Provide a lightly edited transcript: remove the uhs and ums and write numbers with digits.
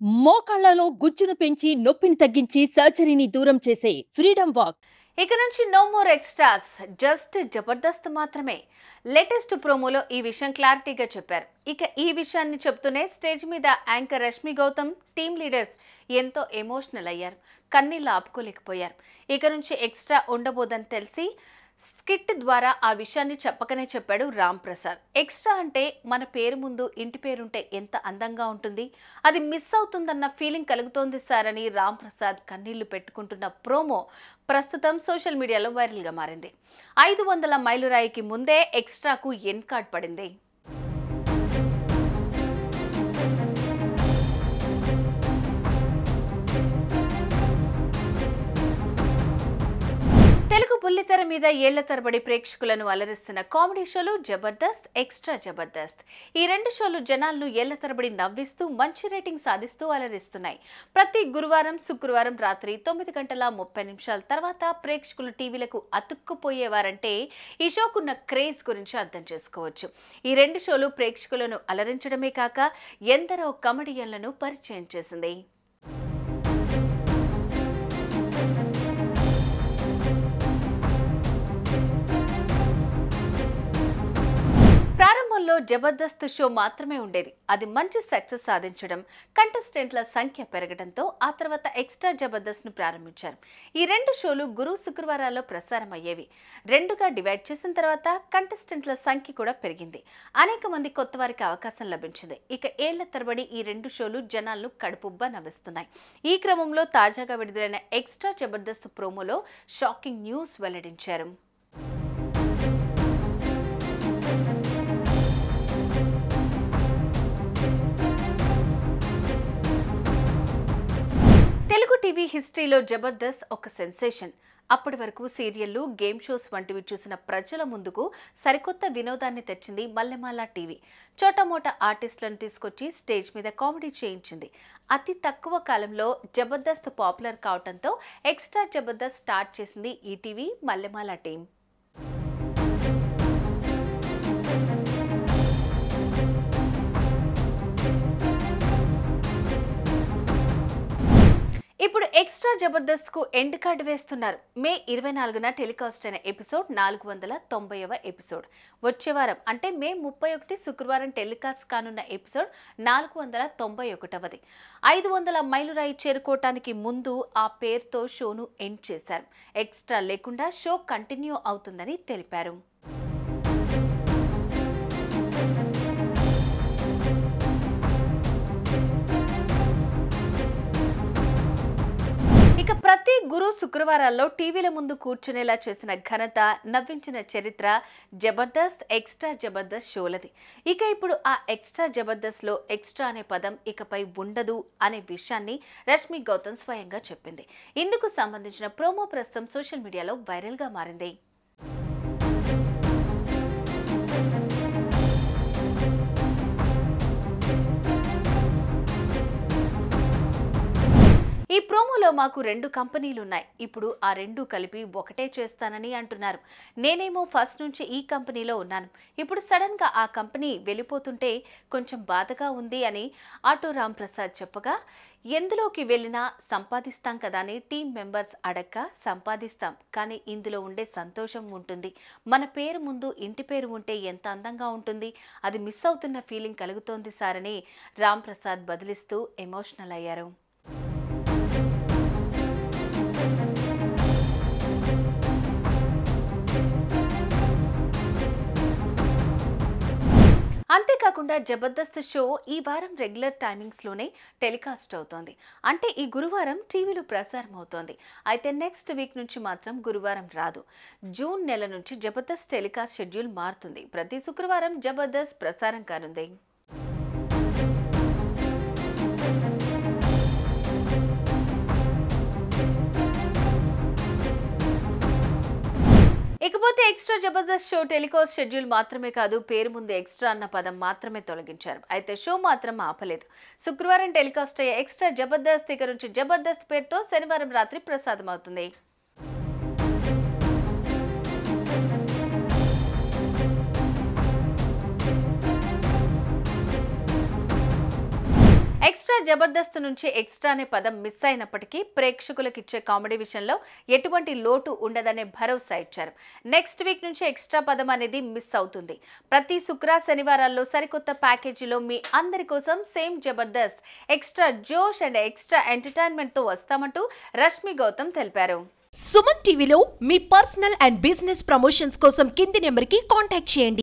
మోకాళ్లలో గుజ్జును పెంచి నొప్పిని తగ్గించి సర్జరీని దూరం చేసే ఫ్రీడమ్ వాక్. ఇక నుంచి no more extras, just Jabardasth మాత్రమే. లేటెస్ట్ ప్రోమోలో ఈ విషయం క్లారిటీగా చెప్పారు. ఇక ఈ విషయాన్ని చెప్తూనే స్టేజ్ మీద anchor Rashmi Gautam, team leaders ఎంతో ఎమోషనల్ అయ్యారు. కన్నీళ్లు ఆపుకోలేకపోయారు. ఇక నుంచి ఎక్స్ట్రా ఉండబోదని తెలిసి స్కిట్ ద్వారా ఆ విషయాన్ని చెప్పకనే చెప్పాడు రామ్ ప్రసాద్. ఎక్స్ట్రా అంటే మన పేరు ముందు ఇంటి పేరుంటే ఎంత అందంగా ఉంటుంది, అది మిస్ అవుతుందన్న ఫీలింగ్ కలుగుతోంది సార్ అని రామ్ ప్రసాద్ కన్నీళ్లు పెట్టుకుంటున్న ప్రోమో ప్రస్తుతం సోషల్ మీడియాలో వైరల్గా మారింది. 500 మైలురాయికి ముందే ఎక్స్ట్రాకు ఎన్ కార్డ్ పడింది. తెలుగు బుల్లితెర మీద ఏళ్ల తరబడి ప్రేక్షకులను అలరిస్తున్న కామెడీ షోలు జబర్దస్త్, ఎక్స్ట్రా జబర్దస్త్. ఈ రెండు షోలు జనాలను ఏళ్ల తరబడి నవ్విస్తూ మంచి రేటింగ్ సాధిస్తూ అలరిస్తున్నాయి. ప్రతి గురువారం, శుక్రవారం రాత్రి 9:30 తర్వాత ప్రేక్షకులు టీవీలకు అతుక్కుపోయేవారంటే ఈ షోకున్న క్రేజ్ గురించి అర్థం చేసుకోవచ్చు. ఈ రెండు షోలు ప్రేక్షకులను అలరించడమే కాక ఎందరో కమెడియన్లను పరిచయం చేసింది. ప్రారంభంలో జబర్దస్త్ షో మాత్రమే ఉండేది. అది మంచి సక్సెస్ సాధించడం, కంటెస్టెంట్ల సంఖ్య పెరగడంతో ఆ తర్వాత ఎక్స్ట్రా జబర్దస్త్ ను ప్రారంభించారు. ఈ రెండు షోలు గురు, శుక్రవారాల్లో ప్రసారం అయ్యేవి. రెండుగా డివైడ్ చేసిన తర్వాత కంటెస్టెంట్ల సంఖ్య కూడా పెరిగింది. అనేక మంది కొత్త వారికి అవకాశం లభించింది. ఇక ఏళ్ల తరబడి ఈ రెండు షోలు జనాలను కడుపుబ్బా నవ్విస్తున్నాయి. ఈ క్రమంలో తాజాగా విడుదలైన ఎక్స్ట్రా జబర్దస్త్ ప్రోమోలో షాకింగ్ న్యూస్ వెల్లడించారు. తెలుగు టీవీ హిస్టరీలో జబర్దస్త్ ఒక సెన్సేషన్. అప్పటి వరకు సీరియళ్లు, గేమ్ షోస్ వంటివి చూసిన ప్రజల ముందుకు సరికొత్త వినోదాన్ని తెచ్చింది మల్లెమాల టీవీ. చోటమోట ఆర్టిస్టులను తీసుకొచ్చి స్టేజ్ మీద కామెడీ చేయించింది. అతి తక్కువ కాలంలో జబర్దస్త్ పాపులర్ కావడంతో ఎక్స్ట్రా జబర్దస్త్ స్టార్ట్ చేసింది ఈటీవీ మల్లెమాల టీం. ఇప్పుడు ఎక్స్ట్రా జబర్దస్త్ కు ఎండ్ కార్డు వేస్తున్నారు. మే 24న టెలికాస్ట్ అయిన ఎపిసోడ్ 490వ ఎపిసోడ్. వచ్చే వారం అంటే మే 31 శుక్రవారం టెలికాస్ట్ కానున్న ఎపిసోడ్ 491వది. 500 మైలురాయి చేరుకోవటానికి ముందు ఆ పేరుతో షోను ఎండ్ చేశారు. ఎక్స్ట్రా లేకుండా షో కంటిన్యూ అవుతుందని తెలిపారు. ఇక ప్రతి గురు, శుక్రవారాల్లో టీవీల ముందు కూర్చునేలా చేసిన ఘనత, నవ్వించిన చరిత్ర జబర్దస్త్, ఎక్స్ట్రా జబర్దస్త్ షోలది. ఇక ఇప్పుడు ఆ ఎక్స్ట్రా జబర్దస్త్ లో ఎక్స్ట్రా అనే పదం ఇకపై ఉండదు అనే విషయాన్ని రష్మి గౌతమ్ స్వయంగా చెప్పింది. ఇందుకు సంబంధించిన ప్రోమో ప్రస్తుతం సోషల్ మీడియాలో వైరల్ గా మారింది. ఈ ప్రోమోలో మాకు 2 కంపెనీలున్నాయి. ఇప్పుడు ఆ 2 కలిపి ఒకటే చేస్తానని అంటున్నారు. నేనేమో ఫస్ట్ నుంచి ఈ కంపెనీలో ఉన్నాను. ఇప్పుడు సడన్ గా ఆ కంపెనీ వెళ్ళిపోతుంటే కొంచెం బాధగా ఉంది అని ఆటో రామ్ ప్రసాద్ చెప్పగా, ఎందులోకి వెళ్ళినా సంపాదిస్తాం కదా అని టీం మెంబర్స్ అడక్క సంపాదిస్తాం, కానీ ఇందులో ఉండే సంతోషం ఉంటుంది. మన పేరు ముందు ఇంటి పేరు ఉంటే ఎంత అందంగా ఉంటుంది, అది మిస్ అవుతున్న ఫీలింగ్ కలుగుతోంది సార్ అని రామ్ ప్రసాద్ బదిలిస్తూ ఎమోషనల్ అయ్యారు. అంతేకాకుండా జబర్దస్త్ షో ఈ వారం రెగ్యులర్ టైమింగ్స్లోనే టెలికాస్ట్ అవుతోంది. అంటే ఈ గురువారం టీవీలో ప్రసారం అవుతోంది. అయితే నెక్స్ట్ వీక్ నుంచి మాత్రం గురువారం రాదు. జూన్ నెల నుంచి జబర్దస్త్ టెలికాస్ట్ షెడ్యూల్ మారుతుంది. ప్రతి శుక్రవారం జబర్దస్త్ ప్రసారం కానుంది. ఇకపోతే extra Jabardasth show telecast schedule మాత్రమే కాదు, పేరు ముందు ఎక్స్ట్రా అన్న పదం మాత్రమే తొలగించారు. అయితే షో మాత్రం ఆపలేదు. శుక్రవారం టెలికాస్ట్ అయ్యే ఎక్స్ట్రా జబర్దస్త్ ఇక నుంచి జబర్దస్త్ పేరుతో శనివారం రాత్రి ప్రసారం అవుతుంది. ఎక్స్ట్రా జబర్దస్త్ నుంచి ఎక్స్ట్రా అనే పదం మిస్ అయినప్పటికీ ప్రేక్షకులకు ఇచ్చే కామెడీ విషయంలో ఎటువంటి లోటు ఉండదనే భరోసా ఇచ్చారు. నెక్స్ట్ వీక్ నుంచి ఎక్స్ట్రా పదం అనేది మిస్ అవుతుంది. ప్రతి శుక్ర శనివారాల్లో సరికొత్త ప్యాకేజీలో మీ అందరి కోసం సేమ్ జబర్దస్త్ ఎక్స్ట్రా జోష్ అండ్ ఎక్స్ట్రా ఎంటర్టైన్మెంట్ తో వస్తామంటూ రష్మి గౌతమ్ తెలిపారు. సుమన్ టీవీలో మీ పర్సనల్ అండ్ బిజినెస్ ప్రమోషన్స్ కోసం కింది నెంబర్కి కాంటాక్ట్ చేయండి.